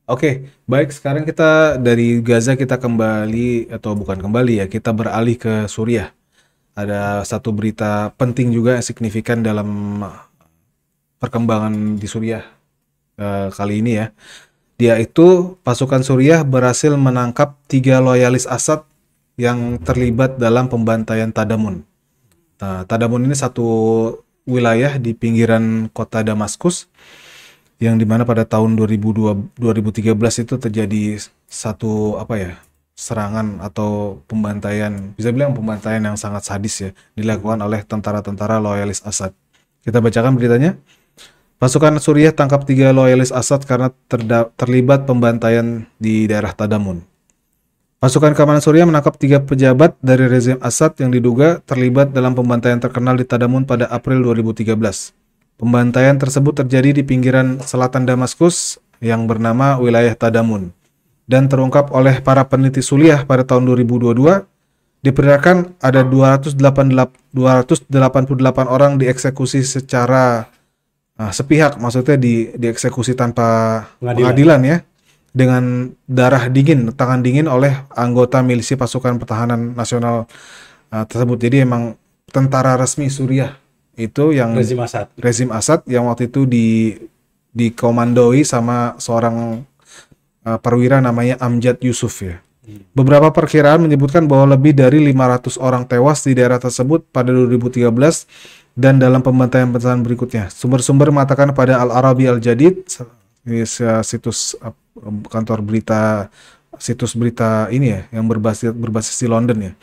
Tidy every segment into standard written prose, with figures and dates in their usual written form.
Oke, baik. Sekarang kita dari Gaza kita kembali atau bukan kembali ya, kita beralih ke Suriah. Ada satu berita penting juga signifikan dalam perkembangan di Suriah kali ini ya. Dia itu pasukan Suriah berhasil menangkap 3 loyalis Assad yang terlibat dalam pembantaian Tadamun. Nah, Tadamun ini satu wilayah di pinggiran kota Damaskus yang dimana pada tahun 2013 itu terjadi satu apa ya, serangan atau pembantaian, bisa bilang pembantaian yang sangat sadis ya, dilakukan oleh tentara-tentara loyalis Assad. Kita bacakan beritanya. Pasukan Suriah tangkap 3 loyalis Assad karena terlibat pembantaian di daerah Tadamun. Pasukan keamanan Suriah menangkap 3 pejabat dari rezim Assad yang diduga terlibat dalam pembantaian terkenal di Tadamun pada April 2013. Pembantaian tersebut terjadi di pinggiran selatan Damaskus yang bernama wilayah Tadamun dan terungkap oleh para peneliti Suriah pada tahun 2022. Diperkirakan ada 288 orang dieksekusi secara sepihak, maksudnya dieksekusi tanpa pengadilan ya, dengan tangan dingin oleh anggota milisi pasukan pertahanan nasional tersebut. Jadi emang tentara resmi Suriah itu yang rezim Assad yang waktu itu dikomandoi sama seorang perwira namanya Amjad Yusuf ya. Beberapa perkiraan menyebutkan bahwa lebih dari 500 orang tewas di daerah tersebut pada 2013 dan dalam pembantaian berikutnya. Sumber-sumber mengatakan pada Al-Arabi Al-Jadid, situs kantor berita, situs berita ini ya, yang berbasis di London ya,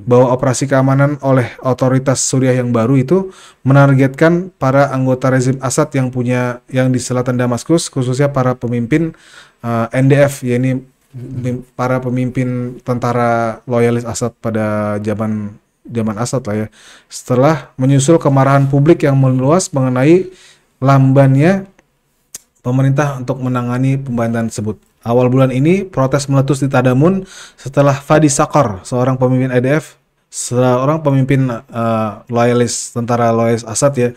bahwa operasi keamanan oleh otoritas Suriah yang baru itu menargetkan para anggota rezim Assad yang di selatan Damaskus, khususnya para pemimpin NDF, yakni para pemimpin tentara loyalis Assad pada zaman Assad lah ya. Setelah menyusul kemarahan publik yang meluas mengenai lambannya pemerintah untuk menangani pembantaian tersebut. Awal bulan ini protes meletus di Tadamun setelah Fadi Sakor, seorang pemimpin EDF, seorang pemimpin tentara loyalis Assad ya,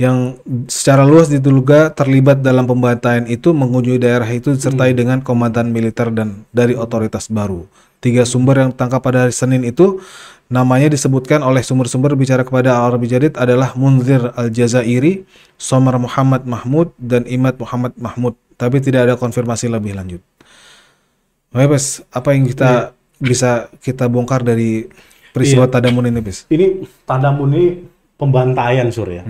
yang secara luas diduga terlibat dalam pembantaian itu, mengunjungi daerah itu disertai dengan komandan militer dan dari otoritas baru. 3 sumber yang ditangkap pada hari Senin itu namanya disebutkan oleh sumber-sumber bicara kepada Al-Arabi Jadid adalah Munzir Al-Jazairi, Somar Muhammad Mahmud, dan Imad Muhammad Mahmud. Tapi tidak ada konfirmasi lebih lanjut. Oke, Bes, apa yang bisa kita bongkar dari peristiwa Tadamun ini, Bes? Ini Tadamun ini pembantaian, Sur ya.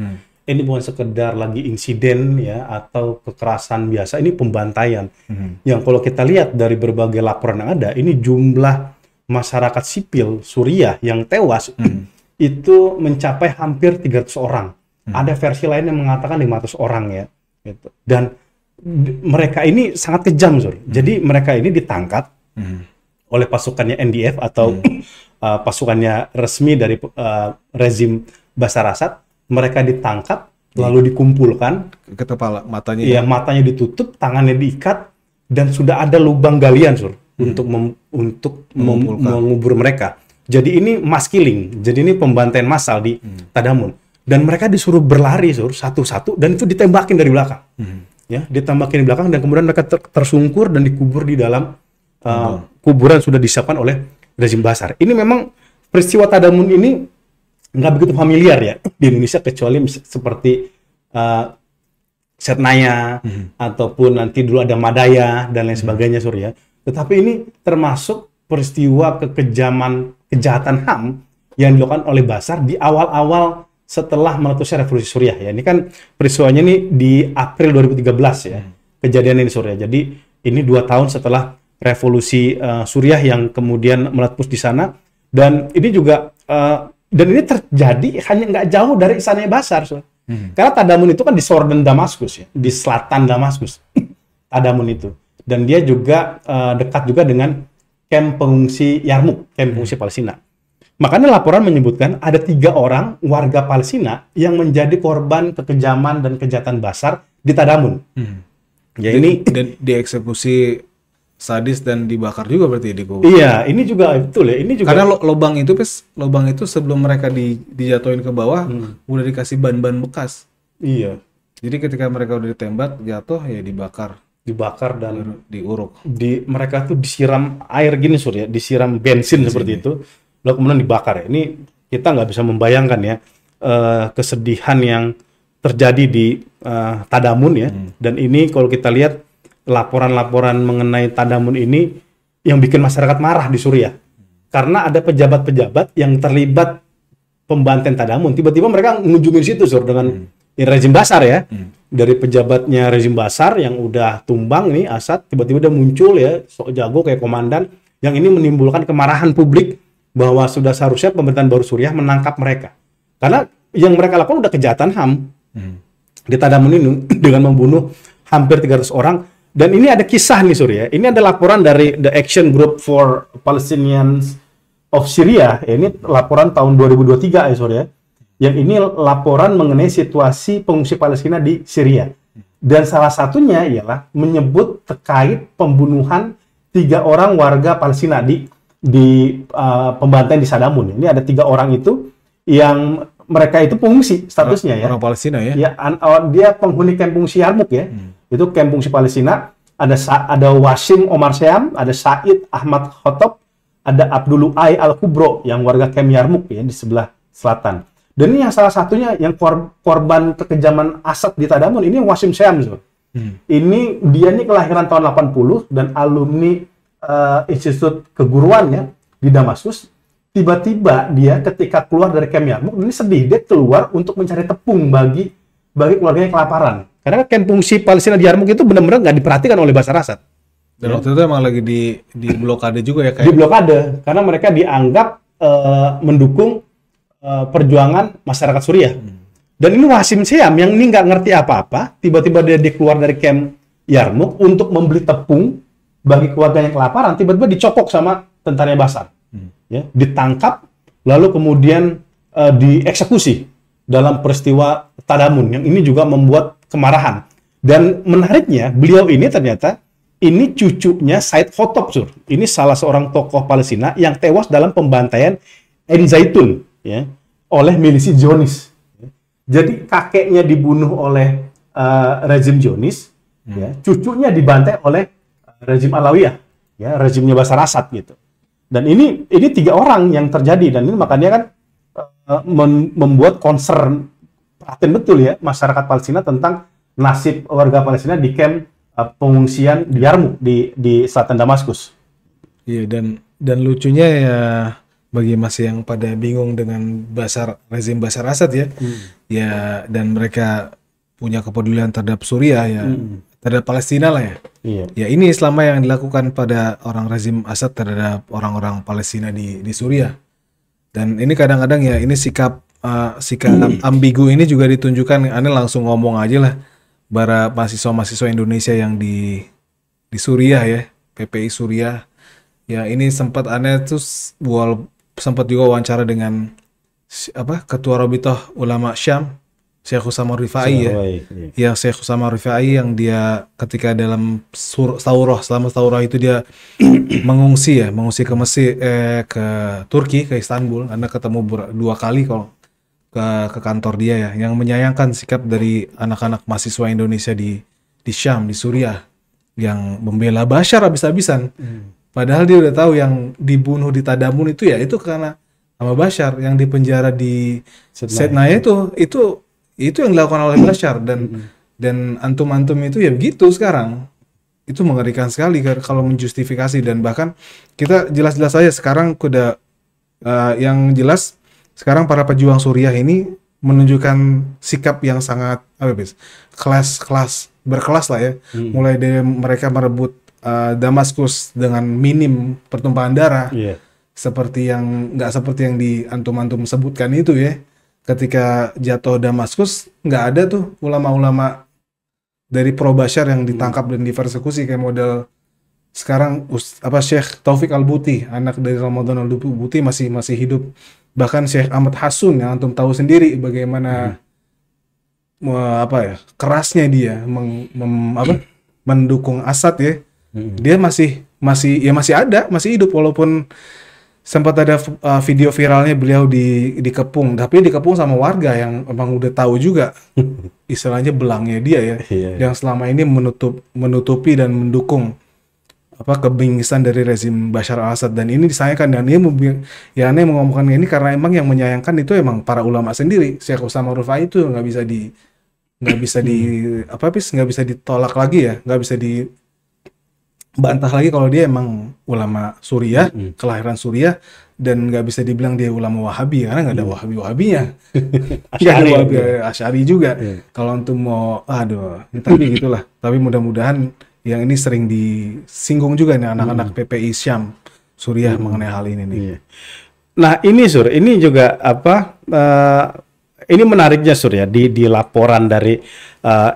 Ini bukan sekedar lagi insiden ya atau kekerasan biasa, ini pembantaian. Yang kalau kita lihat dari berbagai laporan yang ada, ini jumlah masyarakat sipil Suriah yang tewas itu mencapai hampir 300 orang. Ada versi lain yang mengatakan 500 orang ya. Gitu. Dan mereka ini sangat kejam, Sur. Jadi mereka ini ditangkap oleh pasukannya NDF atau pasukannya resmi dari rezim Bashar Assad. Mereka ditangkap, lalu dikumpulkan ke kepala, matanya. Iya, matanya ditutup, tangannya diikat, dan sudah ada lubang galian, Sur, untuk mengubur mereka. Jadi ini mass killing, jadi ini pembantaian massal di Tadamun. Dan mereka disuruh berlari, Sur, satu-satu, dan itu ditembakin dari belakang. Ya, ditembakin di belakang, dan kemudian mereka tersungkur dan dikubur di dalam kuburan sudah disiapkan oleh rezim Bashar. Ini memang peristiwa Tadamun ini nggak begitu familiar ya di Indonesia, kecuali seperti Setnaya ataupun nanti dulu ada Madaya dan lain sebagainya, Surya. Tetapi ini termasuk peristiwa kejahatan HAM yang dilakukan oleh Bashar di awal-awal setelah meletusnya revolusi Suriah ya. Ini kan peristiwanya ini di April 2013 ya. Kejadian ini, Surya. Jadi ini 2 tahun setelah revolusi Suriah yang kemudian meletus di sana, dan ini juga dan ini terjadi hanya nggak jauh dari istananya Bashar, so. Karena Tadamun itu kan di Sorden Damaskus ya, di selatan Damaskus. Tadamun itu, dan dia juga dekat juga dengan kamp pengungsi Yarmouk, kamp pengungsi Palestina. Makanya laporan menyebutkan ada 3 orang warga Palestina yang menjadi korban kekejaman dan kejahatan Bashar di Tadamun. Ya, ini dan dieksekusi sadis dan dibakar juga berarti di kubur. Iya, ini juga betul ya. Ini juga karena lubang itu sebelum mereka dijatuhin ke bawah udah dikasih ban-ban bekas. Iya. Jadi ketika mereka udah ditembak jatuh ya dibakar. dibakar dan diuruk. Mereka tuh disiram air gini Sur ya, disiram bensin seperti itu, lalu kemudian dibakar ya. Ini kita nggak bisa membayangkan ya kesedihan yang terjadi di Tadamun ya. Dan ini kalau kita lihat laporan-laporan mengenai Tadamun ini yang bikin masyarakat marah di Suriah. Karena ada pejabat-pejabat yang terlibat pembantaian Tadamun. Tiba-tiba mereka mengunjungi situ Sur dengan rezim Bashar ya. Dari pejabatnya rezim Bashar yang udah tumbang nih Assad, tiba-tiba udah muncul ya, sok jago kayak komandan, yang ini menimbulkan kemarahan publik bahwa sudah seharusnya pemerintahan baru Suriah menangkap mereka. Karena yang mereka lakukan udah kejahatan HAM. Di Tadamun ini dengan membunuh hampir 300 orang. Dan ini ada kisah nih Surya. Ini ada laporan dari The Action Group for Palestinians of Syria. Ini laporan tahun 2023 ya Surya. Yang ini laporan mengenai situasi pengungsi Palestina di Syria. Dan salah satunya ialah menyebut terkait pembunuhan 3 orang warga Palestina di pembantaian di Tadamun. Ini ada 3 orang itu yang mereka itu pengungsi statusnya ya. Orang Palestina ya? Ya, dia penghuni kamp pengungsi Yarmuk ya. Itu kamp pengungsi Palestina. Ada Wasim Omar Syam, ada Said Ahmad Khotob, ada Abdul Ai Al-Kubro yang warga kamp Yarmuk ya di sebelah selatan. Dan ini yang salah satunya yang korban kekejaman Assad di Tadamun ini Wasim Syam. Ini dia ini kelahiran tahun 80 dan alumni Institut Keguruan ya di Damaskus. Tiba-tiba dia ketika keluar dari kamp Yarmuk ini sedih, dia keluar untuk mencari tepung bagi keluarganya yang kelaparan. Karena kamp pengungsi Palestina di Yarmuk itu benar-benar nggak diperhatikan oleh Bashar Assad. Dan waktu itu emang lagi di blokade juga ya kayak. Di blokade karena mereka dianggap mendukung perjuangan masyarakat Suriah. Dan ini Wasim Syam yang ini nggak ngerti apa-apa, tiba-tiba dia keluar dari kamp Yarmuk untuk membeli tepung bagi keluarga yang kelaparan, tiba-tiba dicokok sama tentaranya Bashar. Ya, ditangkap lalu kemudian dieksekusi dalam peristiwa Tadamun yang ini juga membuat kemarahan. Dan menariknya beliau ini ternyata ini cucunya Said Khotob Sur. Ini salah seorang tokoh Palestina yang tewas dalam pembantaian Ain Zaitun ya oleh milisi Zionis. Jadi kakeknya dibunuh oleh rezim Zionis, ya, cucunya dibantai oleh rezim Alawiyah, ya, rezimnya Bashar Assad gitu. Dan ini 3 orang yang terjadi dan ini makanya kan membuat concern perhatian betul ya masyarakat Palestina tentang nasib warga Palestina di kamp pengungsian di Yarmuk di selatan Damaskus. Iya dan lucunya ya bagi masih yang pada bingung dengan rezim Bashar Assad ya, ya dan mereka punya kepedulian terhadap Suriah ya, terhadap Palestina lah ya. Iya. Ya ini selama yang dilakukan pada orang rezim Assad terhadap orang-orang Palestina di Suriah. Dan ini kadang-kadang ya ini sikap ambigu ini juga ditunjukkan. Aneh langsung ngomong aja lah, para mahasiswa-mahasiswa Indonesia yang di Suriah ya, PPI Suriah. Ya ini sempat aneh tuh sempat juga wawancara dengan Ketua Rabithah Ulama Syam, Syekh Usama Rifai ya. Ya Syekh Usama Rifai yang dia ketika dalam selama Taurah itu dia mengungsi ke Mesir, ke Turki, ke Istanbul. Anda ketemu 2 kali kalau ke kantor dia ya, yang menyayangkan sikap dari anak-anak mahasiswa Indonesia di Syam, di Suriah yang membela Bashar habis-habisan. Padahal dia udah tahu yang dibunuh di Tadamun itu ya itu karena sama Bashar, yang dipenjara di Setnaya itu yang dilakukan oleh Bashar dan antum-antum itu ya begitu sekarang. Itu mengerikan sekali kalau menjustifikasi dan bahkan kita jelas-jelas aja sekarang udah yang jelas sekarang para pejuang Suriah ini menunjukkan sikap yang sangat kelas berkelas lah ya. Mulai dari mereka merebut Damaskus dengan minim pertumpahan darah, nggak seperti yang di antum-antum sebutkan itu ya. Ketika jatuh Damaskus nggak ada tuh ulama-ulama dari pro Bashar yang ditangkap dan dipersekusi kayak model sekarang Syekh Taufik Al-Buti, anak dari Ramadan Al-Buti masih hidup. Bahkan Syekh Ahmad Hasun yang antum tahu sendiri bagaimana kerasnya dia mendukung Assad ya. Dia masih hidup walaupun sempat ada video viralnya beliau dikepung, tapi dikepung sama warga yang emang udah tahu juga istilahnya belangnya dia ya, yang selama ini menutupi dan mendukung kebingisan dari rezim Bashar al-Assad, dan ini disayangkan. Dan ya aneh mengomongkan ini karena emang yang menyayangkan itu emang para ulama sendiri. Syekh Utsama Rufai itu nggak bisa ditolak lagi ya, nggak bisa dibantah lagi kalau dia emang ulama Suriah, kelahiran Suriah, dan nggak bisa dibilang dia ulama Wahabi karena nggak ada Wahabi-Wahabinya. Nggak ada Wahabi, Asy'ari juga. Kalau untuk mau, tapi gitulah. Tapi mudah-mudahan yang ini sering disinggung juga nih anak-anak PPI Syam Suriah mengenai hal ini nih. Nah ini Sur, ini juga ini menariknya Sur ya, di laporan dari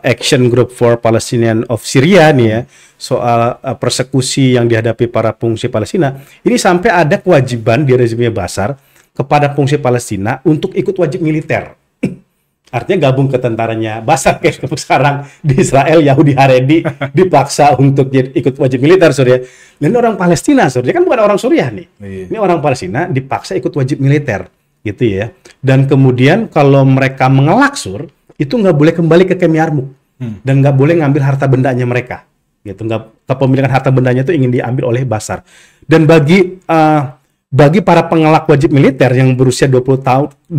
Action Group for Palestinian of Syria nih ya, soal persekusi yang dihadapi para pengungsi Palestina. Ini sampai ada kewajiban di rezimnya Bashar kepada pengungsi Palestina untuk ikut wajib militer. Artinya gabung ke tentaranya Bashar kayak sekarang di Israel, Yahudi Haredi dipaksa untuk ikut wajib militer Sur ya. Dan orang Palestina Sur, dia kan bukan orang Suriah nih. Ini orang Palestina dipaksa ikut wajib militer gitu ya. Dan kemudian kalau mereka mengelak Sur, itu nggak boleh kembali ke Kem Yarmuk dan nggak boleh ngambil harta bendanya mereka gitu. Nggak, kepemilikan harta bendanya itu ingin diambil oleh Bashar. Dan bagi para pengelak wajib militer yang berusia 42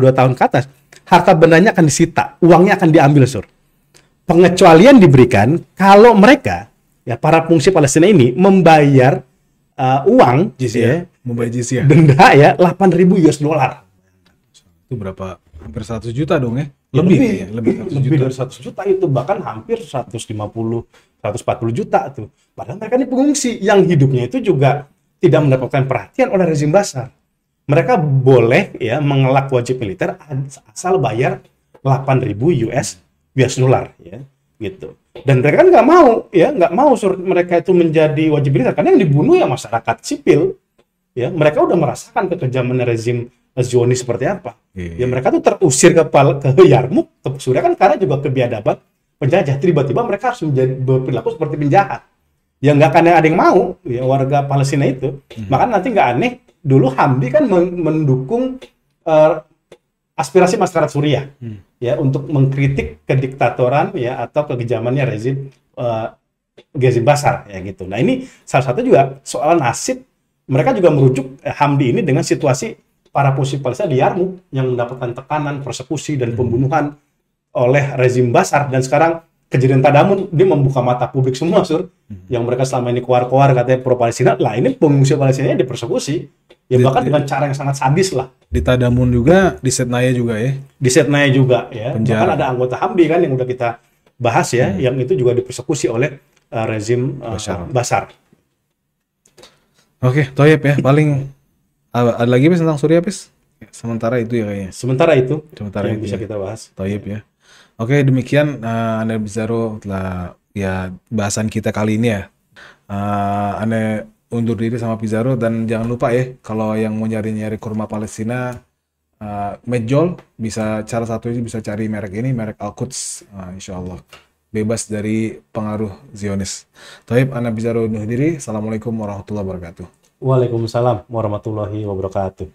tahun ke atas, harta bendanya akan disita, uangnya akan diambil Sur. Pengecualian diberikan kalau mereka ya para pengungsi Palestina ini membayar uang jizyah, membayar jizyah, denda ya $8.000. Itu berapa? Hampir 100 juta dong ya? Lebih dari 100 juta itu, bahkan hampir 140 juta tuh. Padahal mereka ini pengungsi yang hidupnya itu juga tidak mendapatkan perhatian oleh rezim Bashar. Mereka boleh ya mengelak wajib militer asal bayar $8.000 ya gitu. Dan mereka kan nggak mau mereka itu menjadi wajib militer karena yang dibunuh ya masyarakat sipil. Ya, mereka udah merasakan kekejaman rezim Zionis seperti apa. Ya mereka tuh terusir ke Yarmuk, ke Suriah kan karena juga kebiadaban penjajah. Tiba-tiba mereka harus berperilaku seperti penjahat. Ya nggak akan ada yang mau ya warga Palestina itu. Maka nanti nggak aneh dulu Hamdi kan mendukung aspirasi masyarakat Suriah ya untuk mengkritik kediktatoran ya atau kekejamannya rezim Bashar ya gitu. Nah ini salah satu juga soal nasib. Mereka juga merujuk Hamdi ini dengan situasi para pengungsi Palestina di Yarmuk yang mendapatkan tekanan, persekusi, dan pembunuhan oleh rezim Bashar. Dan sekarang kejadian Tadamun, dia membuka mata publik semua, Sur. Yang mereka selama ini keluar-keluar katanya pro-Palestina, lah ini pengungsi Palestina dipersekusi. Ya bahkan dengan cara yang sangat sadis lah. Di Tadamun juga, di Setnaya juga ya? Di Setnaya juga ya. Penjara. Bahkan ada anggota Hamdi kan yang udah kita bahas ya, yang itu juga dipersekusi oleh rezim Bashar. Oke, Thoyib ya, paling ada lagi Pis tentang Suriah Pis? Sementara itu ya kayaknya. Sementara itu yang itu bisa ya. kita bahas. Thoyib ya. Oke, demikian Anda Bizarro telah ya bahasan kita kali ini ya. Anda undur diri sama Pizarro, dan jangan lupa ya kalau yang mau nyari kurma Palestina, Medjol bisa cara satunya bisa cari merek ini, merek Al-Quds, insya Allah bebas dari pengaruh Zionis. Taib, Anda Bizarro undur diri. Assalamualaikum warahmatullahi wabarakatuh. Waalaikumsalam warahmatullahi wabarakatuh.